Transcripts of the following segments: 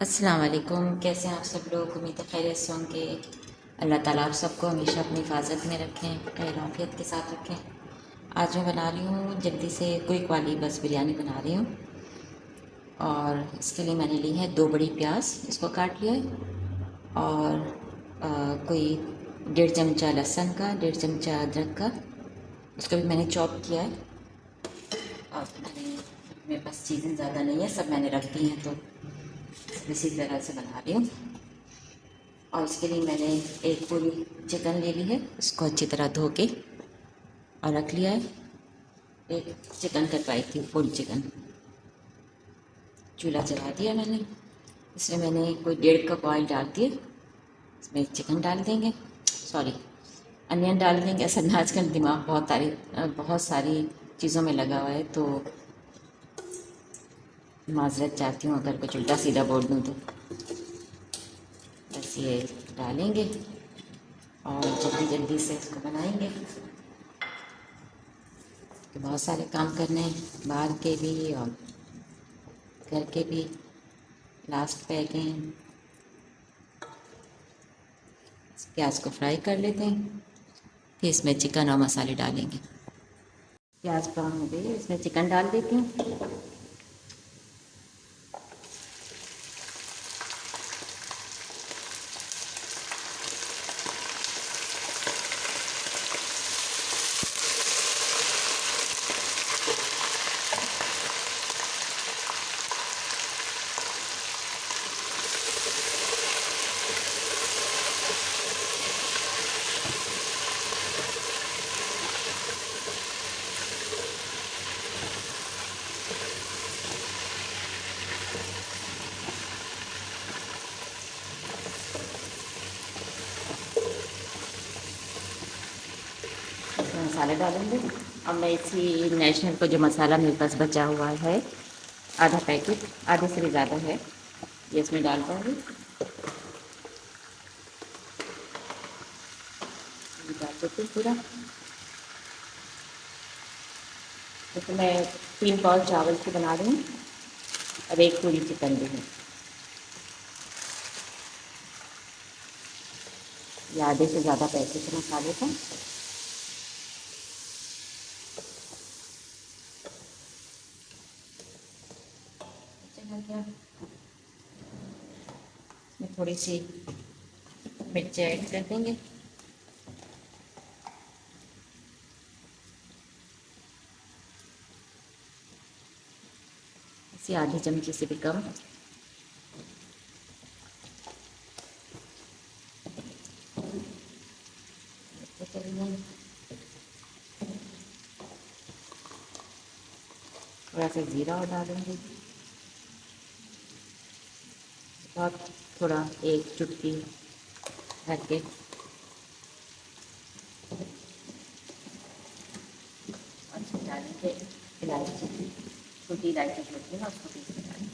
अस्सलाम वालेकुम। कैसे हैं आप सब लोग? उम्मीद है खैरियत से होंगे। अल्लाह ताला आप सबको हमेशा अपनी हिफाजत में रखें, खैर आफियत के साथ रखें। आज मैं बना रही हूँ जल्दी से क्विक वाली बस बिरयानी बना रही हूँ। और इसके लिए मैंने ली है 2 बड़ी प्याज, इसको काट लिया है। और कोई 1.5 चमचा लहसुन का, 1.5 चमचा अदरक का, उसको भी मैंने चॉप किया है। और मेरे पास चीज़ें ज़्यादा नहीं है, सब मैंने रख दी हैं, तो इसी तरह से बना रही हूँ। और इसके लिए मैंने एक पूरी चिकन ले ली है, उसको अच्छी तरह धो के और रख लिया है। एक चिकन कटवाई थी, पूरी चिकन। चूल्हा जला दिया मैंने, इसमें मैंने कोई 1.5 कप ऑयल डाल दिए। इसमें चिकन डाल देंगे, सॉरी अनियन डाल देंगे। असल में आजकल दिमाग बहुत सारी चीज़ों में लगा हुआ है, तो माजरत चाहती हूँ अगर कुछ उल्टा सीधा बोल दूँ तो। बस ये डालेंगे और जल्दी जल्दी से इसको बनाएंगे। तो बहुत सारे काम करने हैं, बाहर के भी और घर के भी। Last packing. प्याज को फ्राई कर लेते हैं, फिर इसमें चिकन और मसाले डालेंगे। प्याज ब्राउन हो गई, इसमें चिकन डाल देती हूँ। इसमें मसाले डालेंगे। और मैं इसी नेशनल को जो मसाला मेरे पास बचा हुआ है, आधा पैकेट, आधे से भी ज़्यादा है, ये इसमें डाल दूँगी। डाल देती हूँ पूरा। तो मैं 3 पाव चावल की बना रही हूँ और एक पूरी चिकन भी है। ये आधे से ज़्यादा पैकेट मसाले का। इसमें थोड़ी सी मिर्च ऐड कर देंगे। इसी आधे चमचे से भी कम। थोड़ा सा ज़ीरा और डालेंगे, बहुत थोड़ा, एक चुटकी भर के। और इसमें डालेंगे इलायची, छोटी इलायची जो होती है ना, उसको पीस के डालेंगे।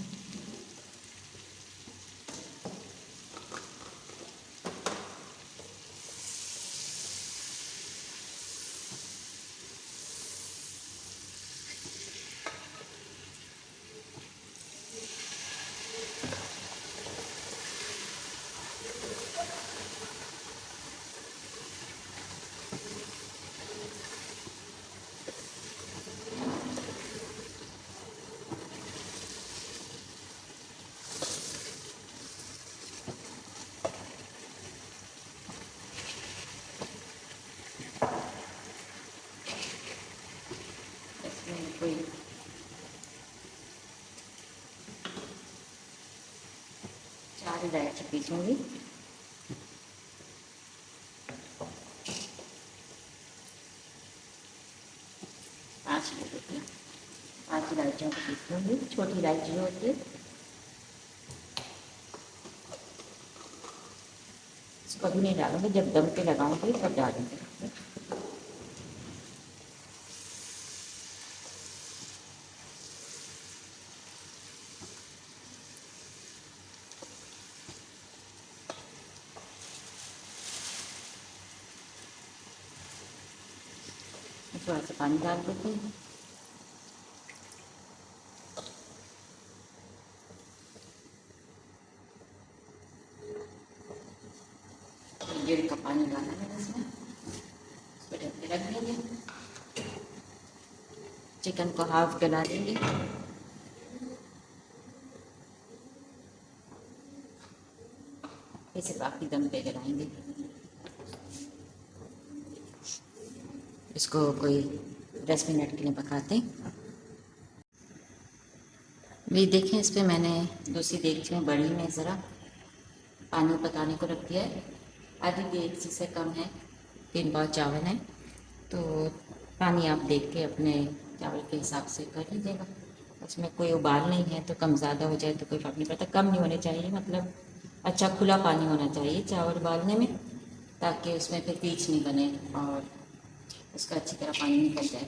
इसमें कोई 4 इलायची पीसूँगी। 5 ले लेती हूँ, 5 इलायचियों को पीस लूँगी, छोटी इलायची जो होती है। इसको अभी नहीं डालूँगी, जब दम पे लगाऊँगी तब डालूँगी। थोड़ा सा पानी डाल देती हूँ। 1.5 कप पानी डाला है इसमें, इसको ढक के रख देंगे। चिकन को हाफ गला देंगे। इसे काफ़ी दम पे गलाएंगे। इसको कोई 10 मिनट के लिए पकाते हैं। ये देखें, इस पर मैंने दूसरी देगची में बड़ी में ज़रा पानी पकाने को रख दिया है। आधी देगची से कम है, 3 पाव चावल है, तो पानी आप देख के अपने चावल के हिसाब से कर लीजिएगा। उसमें कोई उबाल नहीं है तो कम ज़्यादा हो जाए तो कोई फ़र्क नहीं पड़ता। कम नहीं होने चाहिए, मतलब अच्छा खुला पानी होना चाहिए चावल उबालने में, ताकि उसमें फिर पीच नहीं बने और उसका अच्छी तरह पानी निकल जाए,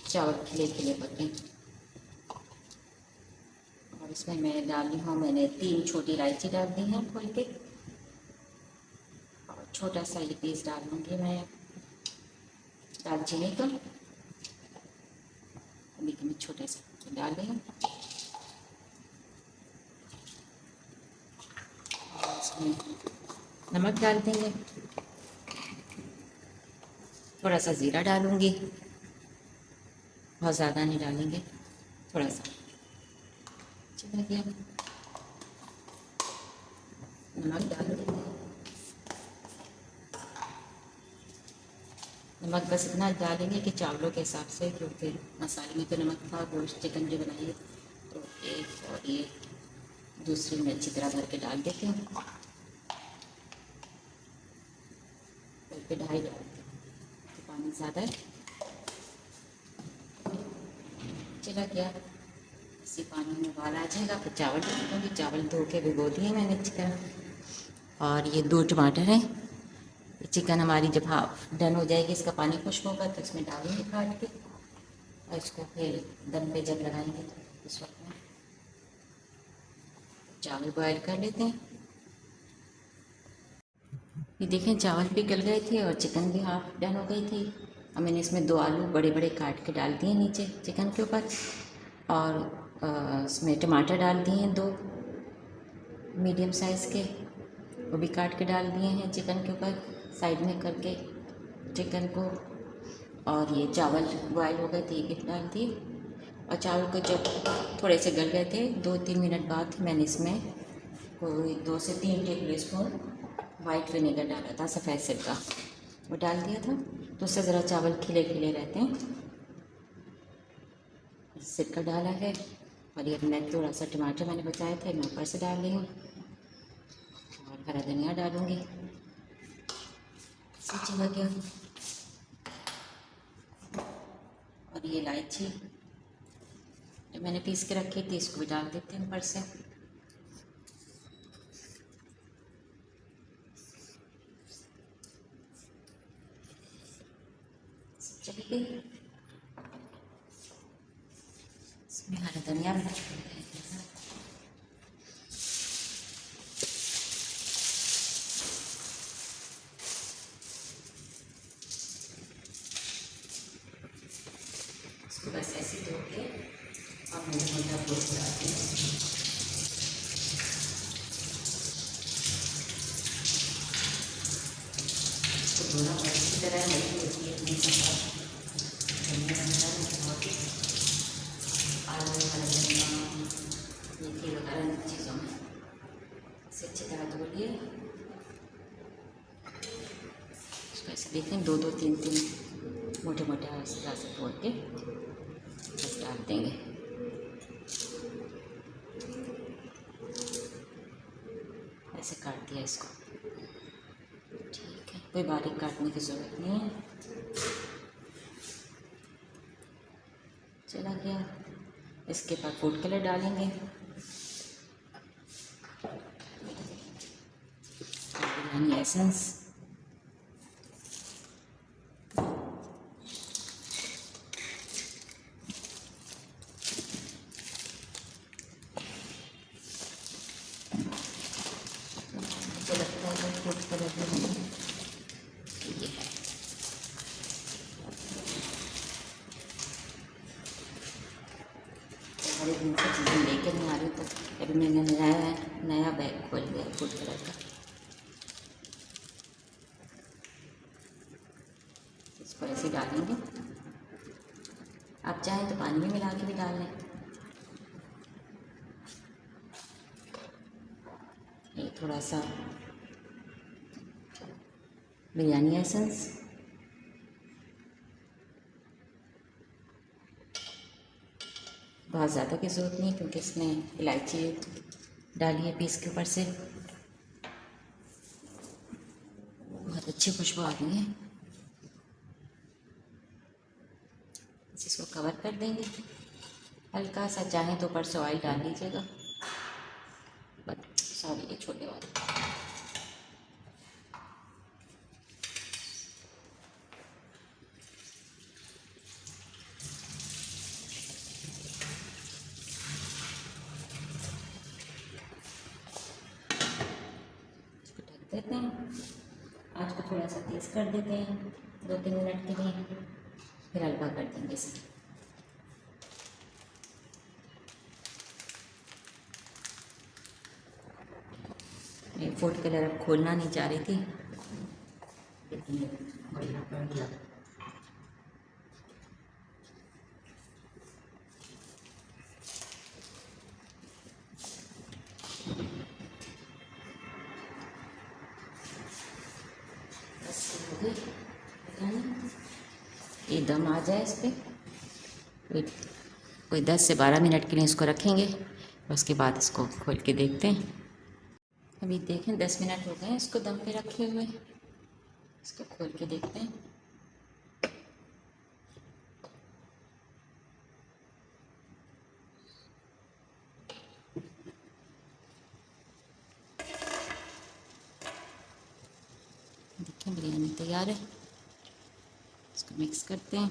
चावल खिले खिले पके। और इसमें मैं डाली हूँ, मैंने 3 छोटी इलायची डाल दी हैं खोल के, और छोटा सा ये पीस डाल दूँगी मैं दालचीनी का, अभी मैं छोटे से डाल रही हूँ। इसमें नमक डाल देंगे, थोड़ा सा ज़ीरा डालूँगी, बहुत ज़्यादा नहीं डालेंगे, थोड़ा सा। चला गया, नमक डाल देंगे। नमक बस इतना डालेंगे कि चावलों के हिसाब से, क्योंकि मसाले में तो नमक था, गोश्त चिकन जो बनाइए तो एक और ये दूसरी में अच्छी तरह भर के डाल देते हैं। फिर 2.5 डालते हैं, तो पानी ज़्यादा है। चला गया, इसी पानी में उबाल आ जाएगा, फिर चावल डाल दूँगी। चावल धो के भिगो दिए मैंने अच्छी तरह। और ये 2 टमाटर हैं। चिकन हमारी जब हाफ डन हो जाएगी, इसका पानी खुश्क होगा तो इसमें डालेंगे काट के, और इसको फिर दम पे जब लगाएंगे तो उस वक्त में चावल बॉयल कर लेते हैं। ये देखें, चावल भी गल गए थे और चिकन भी हाफ डन हो गई थी। अब मैंने इसमें 2 आलू बड़े बड़े काट के डाल दिए नीचे चिकन के ऊपर, और इसमें टमाटर डाल दिए हैं 2 मीडियम साइज़ के, वो भी काट के डाल दिए हैं चिकन के ऊपर साइड में करके चिकन को। और ये चावल बॉयल हो गए थे, ये भी डाल दिए। और चावल को जब थोड़े से गल गए थे, 2-3 मिनट बाद मैंने इसमें कोई 2 से 3 टेबल स्पून वाइट विनेगर डाला था, सफ़ेद सिरका, वो डाल दिया था, तो उससे ज़रा चावल खिले खिले रहते हैं। सिरका डाला है, और ये मैं थोड़ा सा टमाटर मैंने बचाए थे, मैं ऊपर से डाल रही हूँ, और हरा धनिया डालूँगी। चला गया, और ये इलायची जो मैंने पीस के रखी थी, इसको भी डाल देते हैं ऊपर से। चली गई, इसमें हरा धनिया भी बस ऐसे धो के और मोटा मोटा गोश्त डालते हैं। तो थोड़ा अच्छी तरह नहीं होती है अपनी धनिया आलू धनिया मेथी वगैरह चीज़ों में इसे अच्छी तरह धो लिए। इसको ऐसे देखें, 2-2 3-3 मोटे मोटे इस तरह से तोड़ के डाल देंगे। ऐसे काट दिया इसको, ठीक है, कोई बारीक काटने की ज़रूरत नहीं है। चला गया, इसके बाद फूड कलर डालेंगे, बिरयानी एसेंस, फूड कलर ये है। बड़े दिन से चीज़ें लेके नहीं आ रही, तो अभी मैंने नया बैग खोल लिया फूड कलर का। ऐसे ही डालेंगे। आप चाहें तो पानी में मिला के भी डाल लें। ये थोड़ा सा बिरयानी एसेंस, बहुत ज़्यादा की ज़रूरत नहीं क्योंकि इसमें इलायची डाली है पीस के ऊपर से। बहुत अच्छी खुशबू आ रही है। इसको कवर कर देंगे। हल्का सा चाहें तो ऊपर से ऑयल डाल लीजिएगा, बट सॉरी ये छोटे वाले। इसको ढक देते हैं। आज को थोड़ा सा तेज़ कर देते हैं 2-3 मिनट के लिए, फिर हल्का कर देंगे इसे। ये फूड कलर अब खोलना नहीं चाह रही थी, लेकिन खोलना पड़ गया। ये दम आ जाए इस पर, कोई 10 से 12 मिनट के लिए इसको रखेंगे। उसके बाद इसको खोल के देखते हैं। अभी देखें 10 मिनट हो गए इसको दम पे रखे हुए। इसको खोल के देखते हैं। देखें बिरयानी तैयार है। इसको मिक्स करते हैं।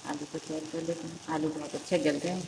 आलू को चेक कर लेते हैं। आलू बहुत अच्छे गल गए हैं।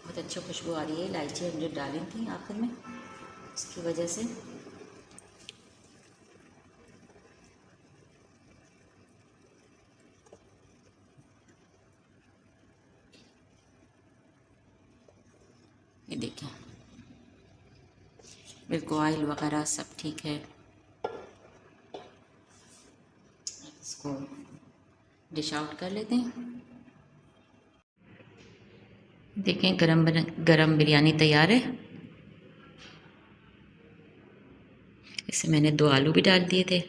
बहुत अच्छी खुशबू आ रही है। इलायची हमने डाली थी आखिर में, इसकी वजह से। ये देखें बिल्कुल ऑयल वगैरह सब ठीक है। इसको डिश आउट कर लेते हैं। देखें गरम बिरयानी तैयार है। इससे मैंने 2 आलू भी डाल दिए थे।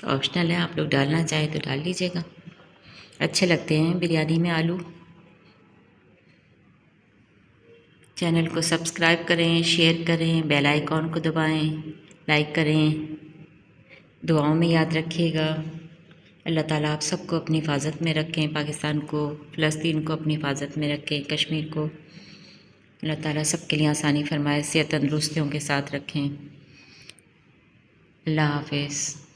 ऑप्शनल है, आप लोग डालना चाहें तो डाल लीजिएगा। अच्छे लगते हैं बिरयानी में आलू। चैनल को सब्सक्राइब करें, शेयर करें, बेल आइकॉन को दबाएं, लाइक करें। दुआओं में याद रखिएगा। अल्लाह ताला आप सबको अपनी हिफाजत में रखें। पाकिस्तान को, फ़लस्तीन को अपनी हिफाजत में रखें। कश्मीर को अल्लाह ताला सबके लिए आसानी फरमाए, सेहत तंदुरुस्तियों के साथ रखें। अल्लाह हाफ़िज़।